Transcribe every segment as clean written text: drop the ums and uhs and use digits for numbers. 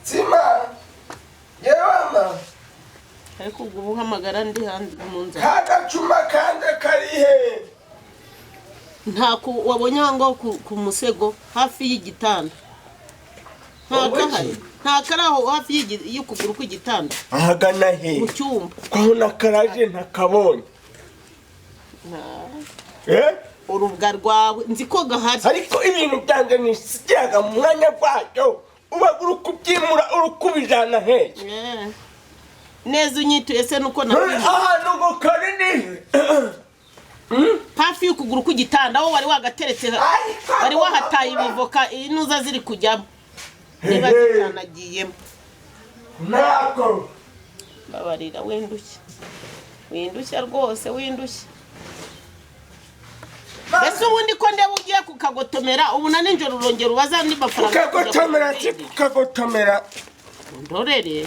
Sima. Yewama. Ariko ubuhamagara ndi hanze mu nzu. Kagacuma kande karihe. Ntako wabonye ngo ku musego hafi y'igitanda. Ntakaraho hafi y'ukuguru kw'igitanda. Ahagana he. Mu cyumba. Kwaho nakaraje ntakabonye. Urubwa rwawe nzi ko gahari. Ariko ibintu byanjye nisijyaga mu mwanya gwayo. Uba urukubyimura urukubijana he. Neza unyituye se nuko nakwije. Aha nugo karini. Hafi y'ukuguru kw'igitanda aho wari wagateretse wari wahataye ibivoka inuza ziri kujyamo. Niba zitanagiyemo. Nako. Babarira wendushye. Windushya rwose windushye. Ese ubundi ko ndeba ugiye kukagotomera ubu na ninjoro urongera ubaza ndi mafaranga. Kukagotomera. Ndorere.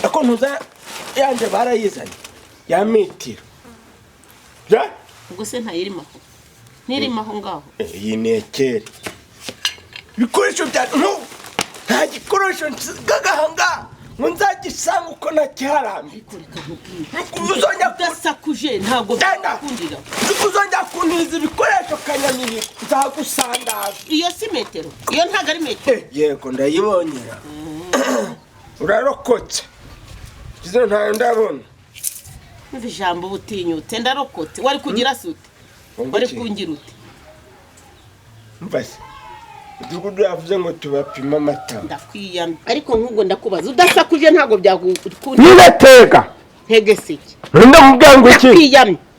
Ako ntuza yanje barayizanye. Ya metero. Ja? Ubwo se ntayirimaho. Nirimaho ngaho. Iyi nekere. Bikoresho bya nta gikoresho gagahanga. Nzagisanga uko nakiharambi. Uzongera kudasakuje ntago bakundira. Uzongera kuntiza ibikoresho kanyamiri nzagusandaza. Iyo si metero. Iyo ntago ari metero. Yego ndayibonyera. Urarokotse. Kizo ntayo ndabona. Mvi jambo butinyutse ndarokotse. Wari kugira sute? Wari kungira ute? Mbase. Dugudu yavuze ngo tubapima amata. Ndakwiyamye. Ariko nk'ubwo ndakubaza udasakuje ntago byagukunda. Nibateka. Ntegesiki. Ndamubwango iki?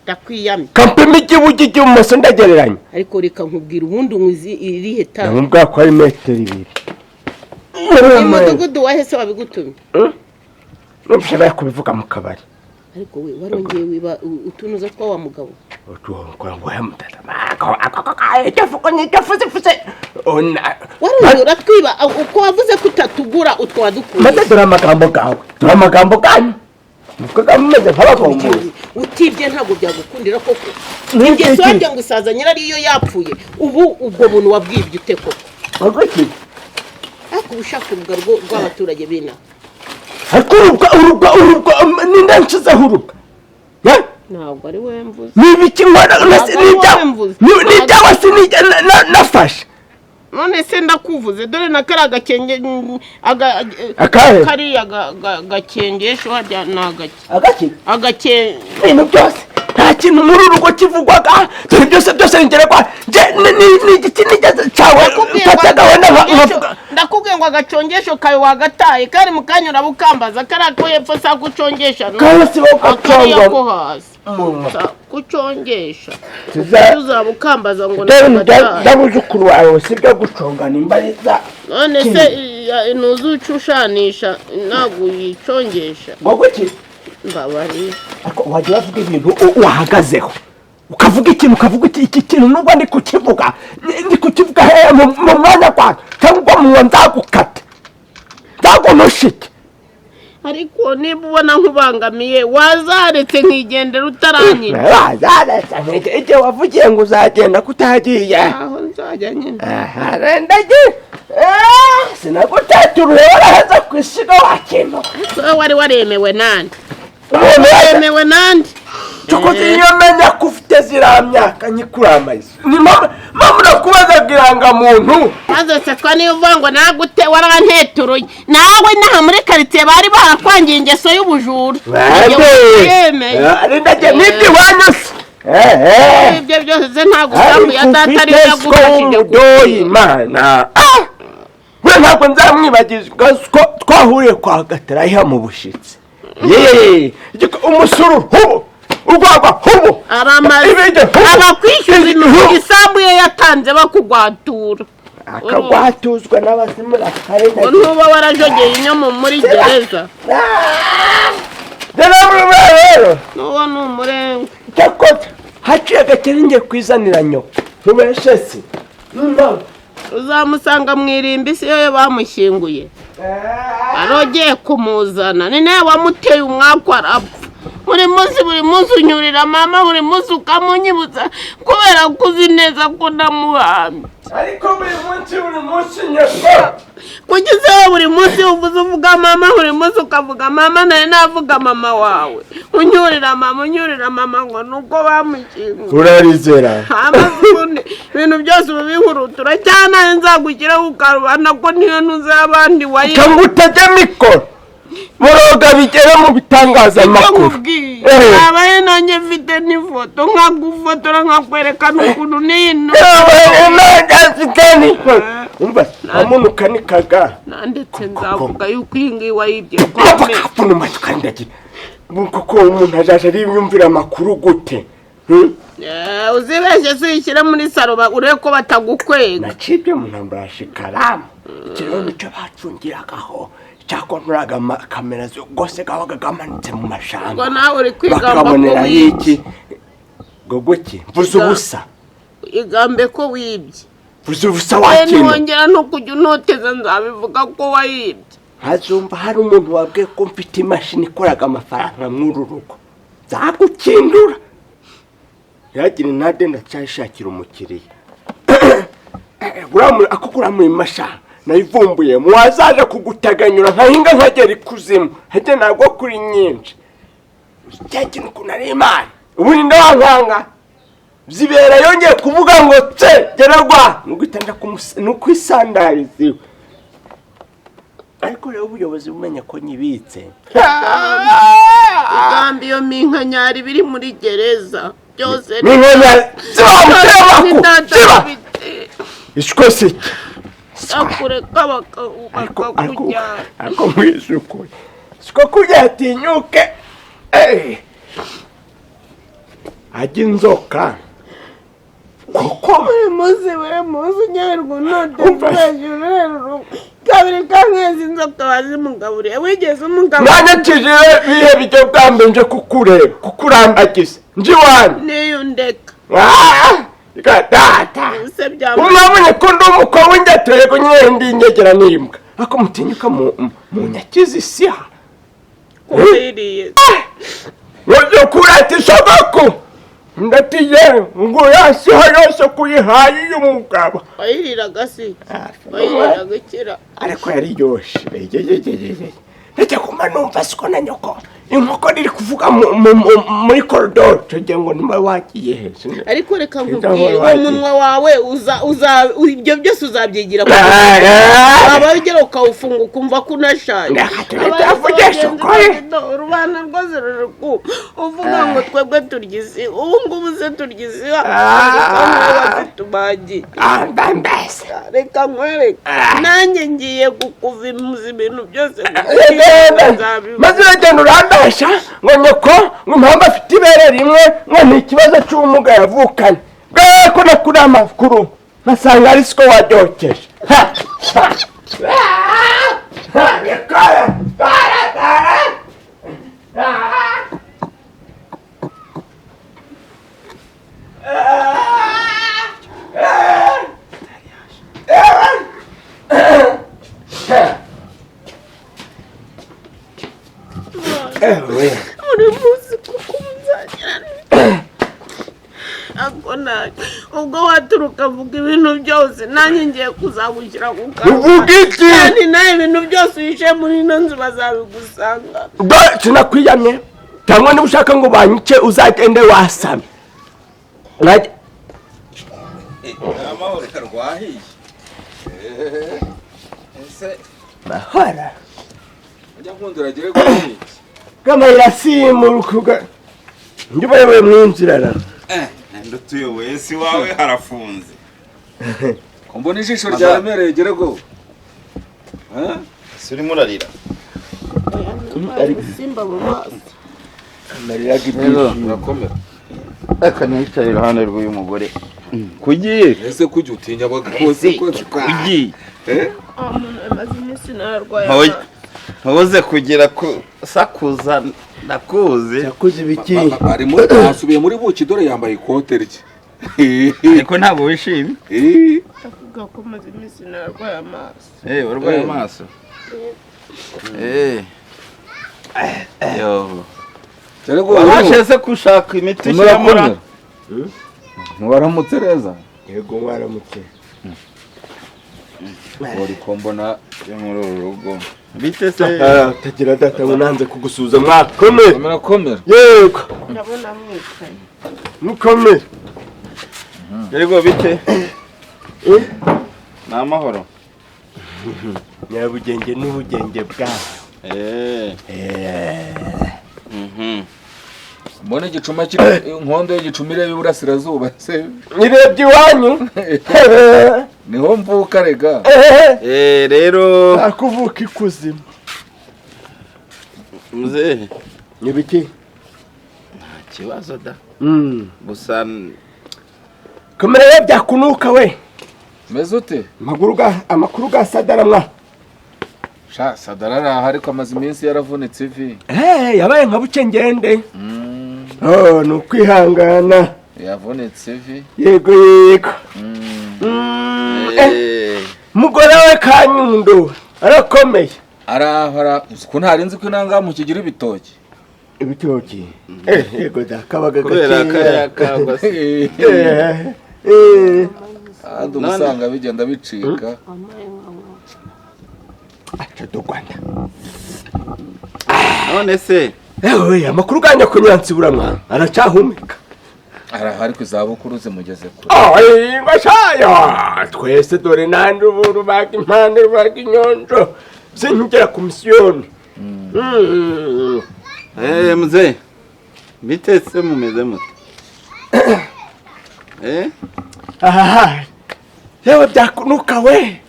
Ndakwiyamye. Kampima ikibugi cy'umuso ndagereranya. Ariko reka nkubwira ubundi umwizi irihe ta. Ndamubwa ko ari metero 2. Umudugudu wahese wabigutumye. Nubishaka kubivuga mu kabari. Ariko we warongeye wiba utunuza twa wa mugabo. Ngo yamutata. Icyafuko n'icyafuze. Warongeye uratwiba uko wavuze ko utatugura utwo wadukuye. Maze dora amagambo gawe. Dora amagambo kanyu. Mukagameze nk'abagombo. Utibye ntago byagukundira koko. Ingeso yanjye ngo usaza nyirariyo yapfuye. Ubu ubwo buntu wabwibye ute koko. Bagiki. Ako ushaka urugo rw'abaturage bina. Ariko urubwa nindanchiza hurubwa. Ya? Ntabwo ari we mvuze. Nibiki ngwana nijya nafashe. None se ndakuvuze dore nakara gakenge kari gakengesho hajya nagaki. Agake ibintu byose. Nta kintu muri urugo kivugwaga. Dore byose ngere kwa n'igiti nigeze cyawe fataga wenda nkavuga. Ndakubwiye ngo agacongesho kawe wagataye kari mukanyura bukambaza karako yepfo sa gucongesha no. Kandi akariya ko hasi. Kucongesha. Tuzabukambaza ngo ndabuzukuru wawe sibyo gucongana imbariza. None se nuzucushanisha ntago yicongesha. Ngokuki? Mbabari. Ako waje bavuga ibintu wahagazeho. Ukavuga ikintu iki kintu nubwo ndi kukivuga he mu mwanya kwa cyangwa mu nzagukata. Ndagonoshike. Ariko niba ubona nkubangamiye wazaretse nkigendera utaranyina. Wazaretse icyo wavugiye ngo uzagenda kutagiye. Aho nzajya nyine. Ndagiye. Sinagutatura warahaza kwisiga wakimba. Wari waremewe nande. Waremewe nande. Tukuzi nyomenya kufite ziramyaka nyikuramayizo. Ni mama nakubaza giranga muntu. Maze se twani uvango nagute waranteturuye. Nawe naha muri quartier bari barakwangiye ingeso y'ubujura. Ari ndaje nibyo wanyose. Ibyo byose ntago usambu ya data ari yagufashije doyi mana. We ntabwo nzamwibagizwa twahuriye kwa Gatarayiha mu bushitsi. Umusuru hubo. Ugwagwa hubo. Abakwishyuza isambu ye yatanze bakugwatura. Akagwatuzwa n'abazimura kare. Ntuba warajogeye inyomo muri gereza. Rero. Nuwo n'umurengo. Cyakota haciye gakiringe kwizanira nyo. Ntubeshese. Uzamusanga mwirimbi si yo bamushyinguye. Arogeye kumuzana. Ni nawe wamuteye umwakwa arapfa. Buri munsi unyurira mama buri munsi ukamunyibuza kubera kuzi neza ko ndamuhamye. ariko buri munsi nyakora kugize buri munsi uvuga mama buri munsi ukavuga mama nawe navuga mama wawe unyurira mama ngo nuko bamushyinguye urarizera amazundi ibintu byose ubihurutura cyane nzagugira ukarubana ko niyo nuzabandi wayi cyangwa utajya mikoro muroga bigera mu bitangazamakuru abaye nanjye mfite n'ifoto nkagufotora nkakwerekana ukuntu nino umva amuntu ukanikaga ndetse nzavuga yuko iyi ngiyi wayibye kapfuno matukandagira kuko umuntu ajaje ariyumvira amakuru gute uzibeshye suyishyira muri saro urebe ko batagukwega nacibye mu ntambara ya shikaramu ikiriho nicyo bacungiragaho cyakontoraga kamera zose gabaga gamanitse mu mashamba ngo nawe uri kwigamba bakabonera iki gogoki mvuze ubusa igambe ko wibye mvuze ubusa wakintu wongera no kujya unoteza nzabivuga ko wayibye hazumva hari umuntu wabwiye ko mfite imashini ikoraga amafaranga mw'uru rugo nzagukindura yagira intade ndacyashakira umukiriya akukura mu imashini nayivumbuye mwazaje kugutaganyura nkahinga nkagera ikuzimu hajya ntabwo kuri nyinshi cya kintu ukuntu ari imana ubundi ndawankanga zibera yongeye kuvuga ngo tse geragwa nuko isandariziwe ariko rero ubuyobozi bumenya ko nyibitse igambi iyo minkanyari biri muri gereza byose minkanyari ziba ishwese akureka bakakujyana ariko mwisukuye siko kujya atinyuke ajya inzoka kuko buri munsi nyaberwa unote hejuru kabiri kankezi inzoka wazimugaburiye wigeze umugaburiye mwanyakije bihe bijya bwambe nje kukurambagiza nje iwanyu niyo ndeka data umwabonye ko ndi umukobwa w'ingatire ko nyine ndi ingegera n'imbwa ariko mutinyuka mu nyakizi isiha kuririye wajya kurata isogoko ndatiye ngo yasiha yose kuyihaye y'umugabo wayiriraga si wayiriraga ikira ariko yari yoshe ndetse kuma numva siko na nyoko inkoko riri kuvuga muri koridoro tugira ngo nimba wagiye hese ariko reka nkubwire umunwa wawe ibyo byose uzabyigira waba ugera ukawufunga ukumva ko unashaje urubana rwose ruri uvuga ngo twebwe turya isi ubu ngubu se turya isi wazitubagiye reka nkwereke nanjye ngiye kukuvimuza ibintu byose maze uragenda urambesha ngo nyoko ngo impamvu afite ibere rimwe ngo ni ikibazo cy'ubumuga yavukanye bwawe ko nakuri amakuru nkasanga ari siko waryokeje buri munsi kuko muzagirana ubwo waturuka avuga ibintu byose nanjye ngiye kuzagushyira ku uvuga iki kandi nawe ibintu byose uhishe muri ino nzu bazabigusanga sinakwiyamye cyangwa niba ushaka ngo banyice uzagende wasame amahoro karwahiye ese mahora njya nkundura gire gute kamayira simurukuga njubaye mwinjira na ndutuyoboye si wawe harafunze kombona ijisho ryaremereye gire go si urimo urarira simba mu maso amarira g'ibyishimo urakomera reka nicaye iruhande rw'uyu mugore kugiye ese kujya utinya abagose kugiye umuntu amaze iminsi narwaye ntuze kugira sakuza ndakuzi yakuze ibiki arimo asubiye muri buki dore yambaye ikote rye ariko ntabwo wishimye avuga ko amaze iminsi narwaye amaso urwaye amaso yo wabasheze gushaka imiti ushyiramo ntiwaramutse neza yego mwaramutse uri kombona yo muri uru rugo bite se tagira data unanze kugusuza mwakomere komera yego ndabona mwicaye mukomere yego bite namahoro nyabugenge n'ubugenge bwawe mbona igicuma kiri inkondo y'igicumire y'uburasirazuba se nirebye iwanyu niho mvuka rega rero akuvuka ikuzimu muzehe nibiki nta kibazo da gusa komera ye byakunuka we meze ute amakuru ga Sadara mwa sha Sadara araha ariko amaze iminsi yaravunitse ivi yabaye nka bucengende ni ukwihangana yavunitse ivi yego mugore we Kanyundo arakomeye arahara ko ntarinzi ko inanga mu kigira ibitoki yego da kabaga kubera kaya kagwa se umusanga bigenda bicika do Rwanda none se amakuru ganya kunyansi buramwa aracahumeka arahari ku zabukuru zimugeze kure ngashaya twese dore nandi uburu baka impande baka inyonjo sinkigera ku misiyoni muzehe bite se mumeze mute yewe byakunuka we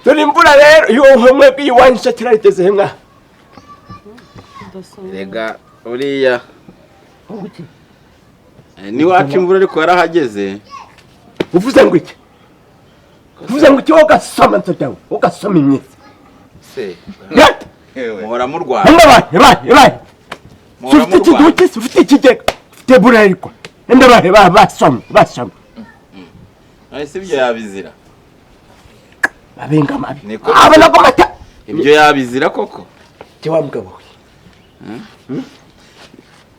dore imvura rero iyo hamwe bw'iwanyu shakira rigeze hemwa rega uriya niwacu imvura ariko yarahageze uvuze ngo iki ugasoma nzajyawe ugasoma imyezi se yata muhora murwara ndabaye ufite ikigega ufite burarikwa ndabaye basoma ese ibyo yabizira babenga mabi abana ko mata ibyo yabizira koko kiwa mugabo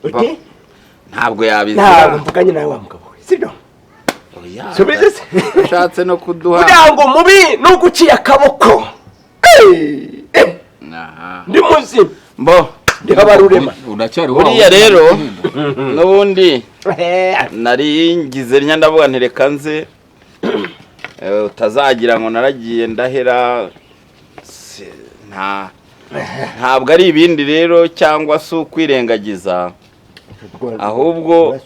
we ntabwo yabizira mvuganye nawe wa mugabo we sibyo subize se ushatse no kuduha kugira ngo mubi nuguciye akaboko ndi muzima mbo ndikabarurema unacyari uriya rero n'ubundi nari ngize ndavuga ntereka nze utazagira ngo naragiye ndahera ntabwo ari ibindi rero cyangwa se ukwirengagiza ahubwo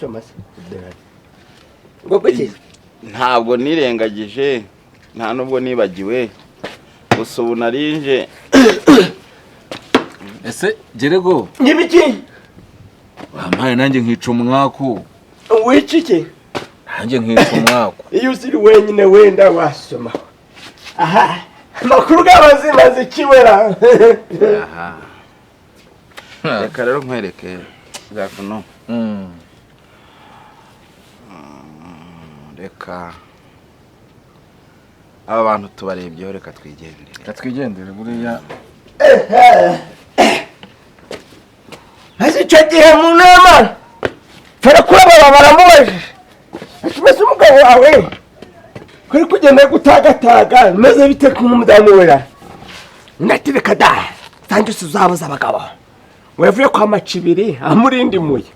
ntabwo nirengagije nta nubwo nibagiwe gusa ubu narinje ese gerego nyibiki wampaye nanjye nkica umwaku wicike nanjye nkica umwaku iyo usiri wenyine wenda wasoma amakuru g'abazima zikiwera reka rero nkwereke gakuno reka aba bantu tubarebyeho reka twigendere buriya maze icyo gihe mu nama fera kuraba baramubajije ati umugabo wawe kuri kugenda gutagataga maze bite nk'umudamu wera ndatireka da sanjye uzabaza abagabo wavuye kwa Macibiri amurindimuye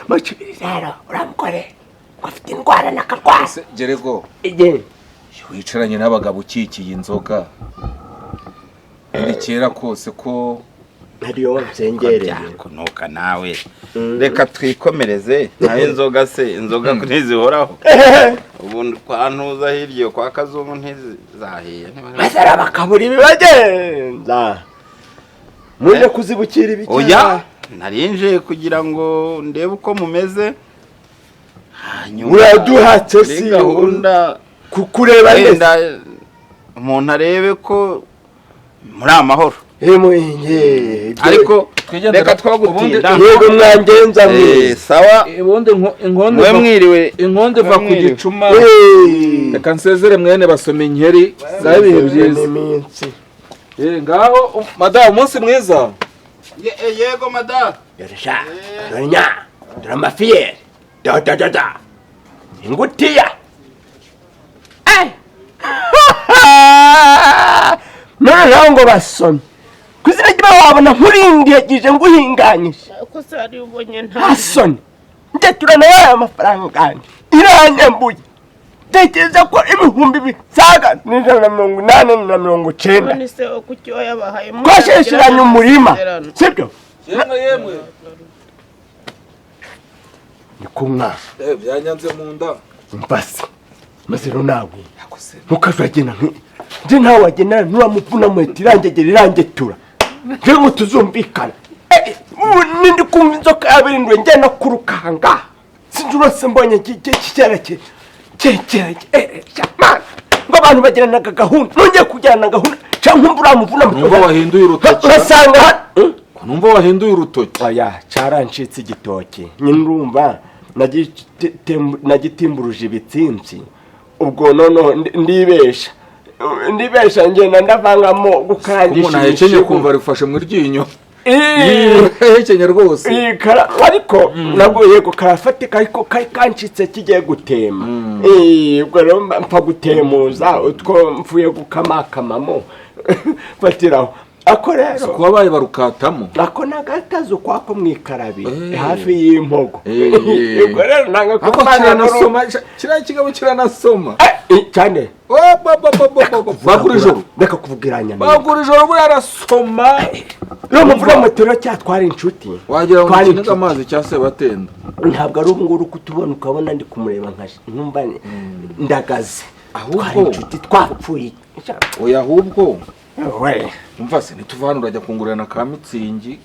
Macibiri rero uramukore ko afite indwara n'akarwase gerego wicaranye n'abagabo ukikiye inzoga ni kera kose ko hariyo nsengereye kunuka nawe reka twikomereze nawe inzoga se inzoga ntizihoraho ubu kwa ntuza hirya kwa Kazungu ntizahiye bazara bakabura ibibagenza muje kuzibukira ibiki oya narinje kugira ngo ndebe uko mumeze hanyuma uraduhatse si gahunda kukureba neza umuntu arebe ko muri amahoro ariko reka twagutinda yego mwangenza mwe sawa ubundi mwe mwiriwe inkonde va ku gicuma reka nsezere mwene basoma inkeri zabihe byiza ngaho madamu umunsi mwiza yego madamu yarisha donya dramafiye da ingutiya noneho ngo basomye kuzina gira wabona nkurindiyagije nguhinganyije ko se ari ubonye ntasoni njye turana y'aya mafaranga kandi iranyambuye tekereza ko ibihumbi bisaga $180 none se kuki wayabahaye twashishiranye umurima sibyo yemwe ni kumwa byanyanze mu nda mbasi maze nawe ntukazagena nje ntawe wagena nuramuvuna muhita irangetura nje ngo tuzumvikana nindi kumva inzoka yabirindwe njye no kurukanga sinzi urose mbonye kicyereke man ngo abantu bagiranaga gahunda nongeye kujyana gahunda cyangwa uramuvuna numva wahinduye urutoki urasanga numva wahinduye urutoki oya carancitse igitoki nyine urumva nagitimburuje ibitsinzi ubwo noneho ndibesha ngenda ndavangamo gukangisha umuntu ahekenye kumva rifashe mu ryinyo hekenye rwose ariko nabwo yego karafatika ariko kari kancitse kigiye gutema ubwo rero mpfa gutemuza utwo mvuye gukamakamamo fatiraho ako rero kuba baye barukatamo ako nagatazo kwako mwikarabi hafi y'impogo ubwo rero nanga kubanasoma kiriya kigabo kiranasoma cyane bagura ijoro reka kuvugiranya bagura ijoro buriya arasoma no muvura motero cyatwara inshuti wagira ngo kinega amazi cyase batenda ntabwo ari ubunguru kutubona ukabona ndi kumureba nkumva ndagaze ahubwo inshuti twapfuye oya ahubwo we umva se nituvana urajya kungurana ka mitsingi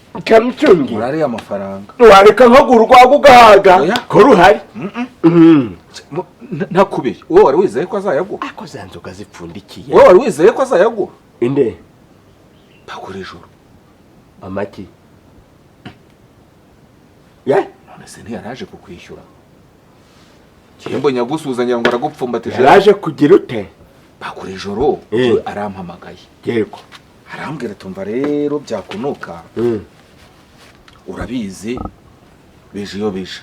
urariye amafaranga wareka nkagura urwago ugahaga ko ruhari ntakubeye wowe wari wizeye ko azayagura ako za nzoga zipfundikiye wowe wari wizeye ko azayagura inde bagura ijoro amaki none se ntiyaraje kukwishyura kiyembo nyagusuzanya ngo aragupfumbatije yaraje kugira ute bagura ijoro arampamagaye yego arambwira tumva rero byakunuka urabizi bije iyo bije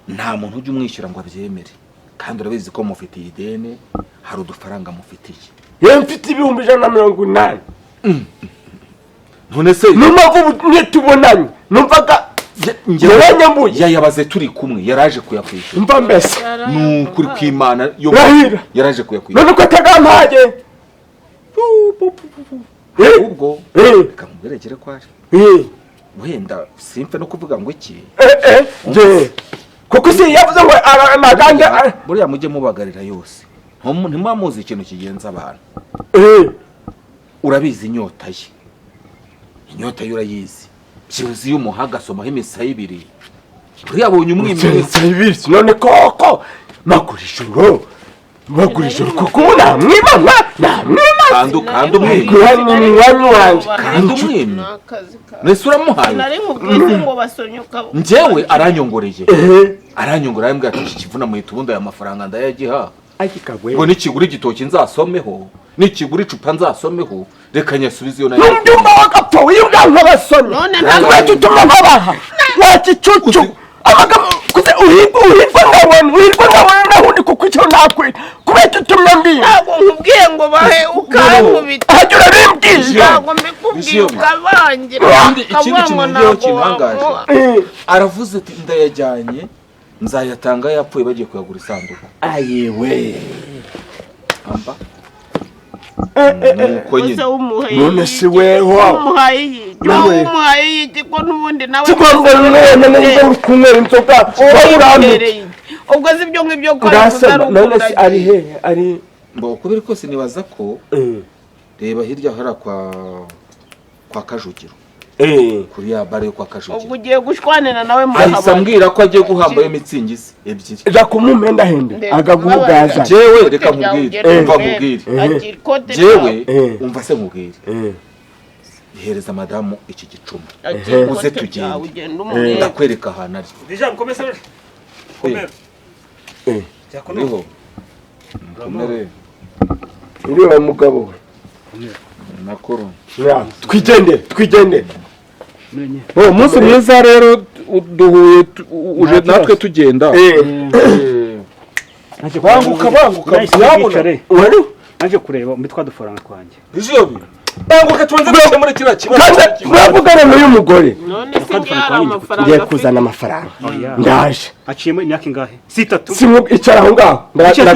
nta muntu ujya umwishyura ngo abyemere kandi urabizi ko mufitiye ideni hari udufaranga mufitiye yewe mfite ibihumbi 180 none se n'umpamvu nitubonanye numvaga yaranyambuye yayabaze turi kumwe yaraje kuyakwishyura mva mbese nukuri kw'Imana yo yaraje kuyakwishyura none ko atagampaje ubwo reka muberekere ko ari wenda simfe no kuvuga ngo iki kuko si yavuze ngo amaganga buriya mujye mubagarira yose ntimuzi ikintu kigenza abantu urabizi inyota ye urayizi kibuzi y'umuhaga asomaho imisaya 2 buriya abonye umwimerezi none koko bagura ijoro kuko namwima kandi umwima nese uramuhaye nari mubwize ngo basonyuka njyewe aranyongoreye arambwira ati iki kivuna muhita ubundi aya mafaranga ndayagiha ngo nikigura igitoki nzasomeho nikigura icupa nzasomeho reka nyasubize iyo nayo n'umbyumba wagapfa wibwa nk'abasomyi none ntabwo tutuma nkabaha wakicucu abagabo kuze uhirwa nkabona nahundi kuko icyo nakwita kubera tutumye mbiye ntabwo nkubwiye ngo bahe ukankubita hajya urabimbwiye ntabwo mbikubwiye ukabangira ikindi kintu ngiyeho kimangaje aravuze ati ndayajyanye nzayatanga yapfuye bagiye kuyagura isanduku ayewe amba none si weho umuhaye yiki ko n'ubundi nawe tugomba none kunywera inzoga urambereye ubwo si byo ngibyo ko none si ari he ari mbo kubera ko sinibaza ko reba hirya hara kwa Kajugiro kuri ya bare kwa Kajugiro ubwo ugiye gushwanira nawe mu ahise ambwira ko agiye guhamba yo mitsingizi 2 ja kumumenda hende agagugaza jewe reka nkubwire umva nkubwire jewe umva se nkubwire ihereza madamu iki gicuma uze tugende ndakwereka ahantu ari Bijam komeza komera niho komere uriya mugabo nakoro twigende umunsi mwiza rero duhuye uje natwe tugenda banguka yabona naje kureba muri twadufaranga kwanjye ivyo bintu banguka tubanze gukemura kiriya kibazo kandi mwavugana n'uyu mugore none se ngira amafaranga ngiye kuzana amafaranga ndaje aciyemo imyaka ingahe si 3 icara aho ngaho nibicara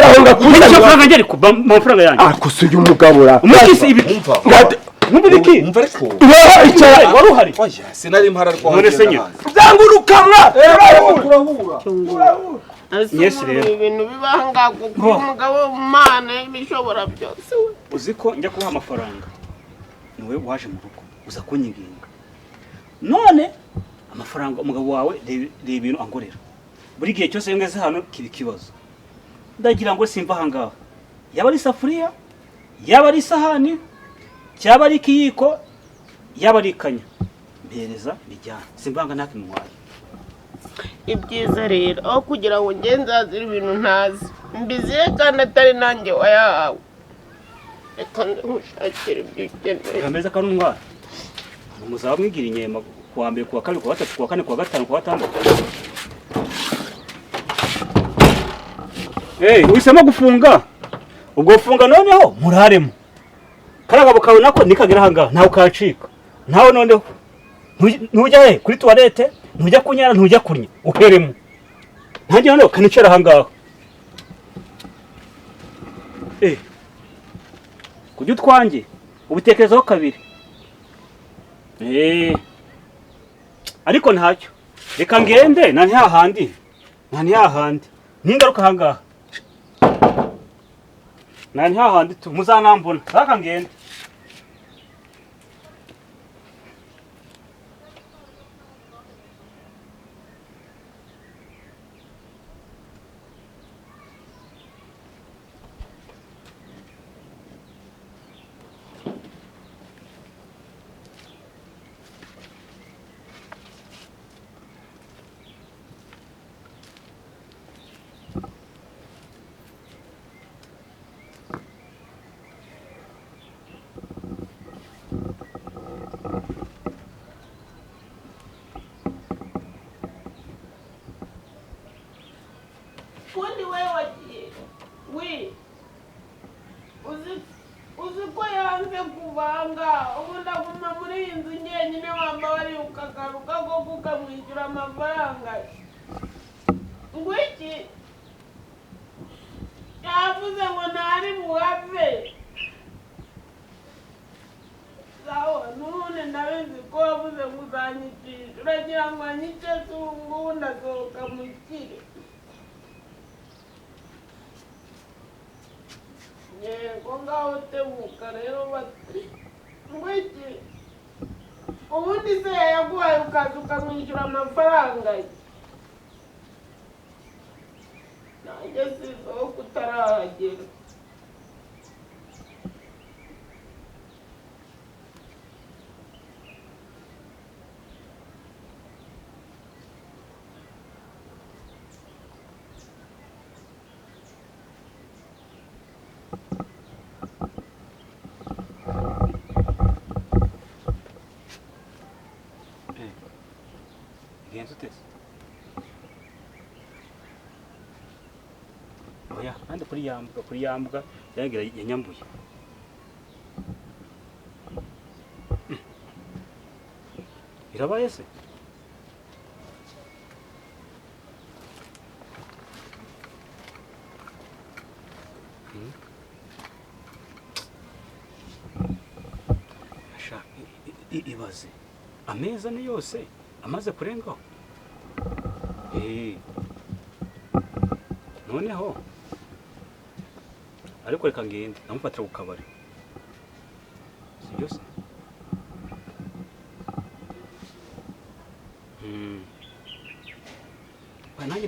aho ngaho amafaranga ngeri ku amafaranga yanjye akusa uyu mugabura umukisi ibiki Nubiki umva ariko icara wari uhari oya sinari impara rwo none se nyine zangurukamwa Yes, rero. ibintu bibanga kuko umugabo Imana ibishobora byose uziko njya kubaha amafaranga niwe waje mu rugo uza kunyiginga none amafaranga umugabo wawe reba ibintu angorera buri gihe cyose ngeze hano kibi kibazo ndagira ngo simva hangaha yaba ari safuriya yaba ari sahani cyaba ari kiyiko yaba ari kanya mpereza bijyana simbanga ntakimwaye ibyiza rero aho kugira ngo ngenzazire ibintu ntazi mbiziye kandi atari nanjye wayahawe reka ntushakire ibyo ukeneye kameza kanumwara muzaba mwigira inyema kuwa mbere kuwa kabiri kuwa gatatu kuwa kane kuwa gatanu kuwa gatandatu uhisemo gufunga ubwo gufunga noneho muraremo karagabo kawe nako nikagera ahangaha ntawe ukacika ntawe noneho ntujya he kuri toilette ntujya kunyara ntujya kurya uheremo ntange noneho kanicara ahangaha kujya utwange ubitekerezaho kabiri ariko ntacyo reka ngende nta ntihahandi n'ingaruka ahangaha nta ntihahandi tu muzanambona reka ngende kundi wewe wagiye uzi ko yanze kuvanga ubu ndaguma muri iyi nzu njyenyine wamba wari ukagaruka koko ukamwishyura amafaranga ngwiki yavuze ngo ntari buhave sawa none ndabizi ko wavuze ngo uzanyicisha uragira ngo anyice se ubu ngubu ndasohoka mu kire yego ngaho tebuka rero bati ngwiki ubundi se yaguhaye ukaza ukamwishyura amafaranga ye nanjye sizaho kutarahagera genzo tese oya kandi kuri yambwa yagira yanyambuye irabaye se ibaze ameza ni yose amaze kurengaho noneho ariko reka ngende namufatira ku kabari sibyo se nanjye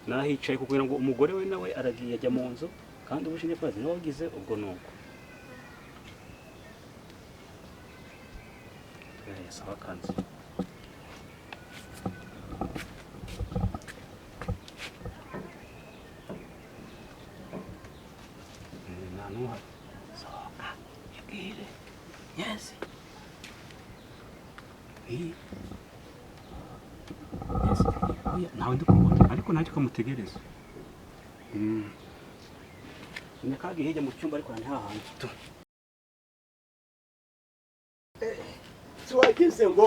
nahicaye kugira ngo umugore we nawe aragiye ajya mu nzu kandi ubushinge bwazi nawe wagize ubwo nuko sawa kanzi Yes. Yes. Nawe ndikubona ariko ntacyo kamutegereza. Nakagiye hirya mu cyumba ariko nta hantu. Siwagize ngo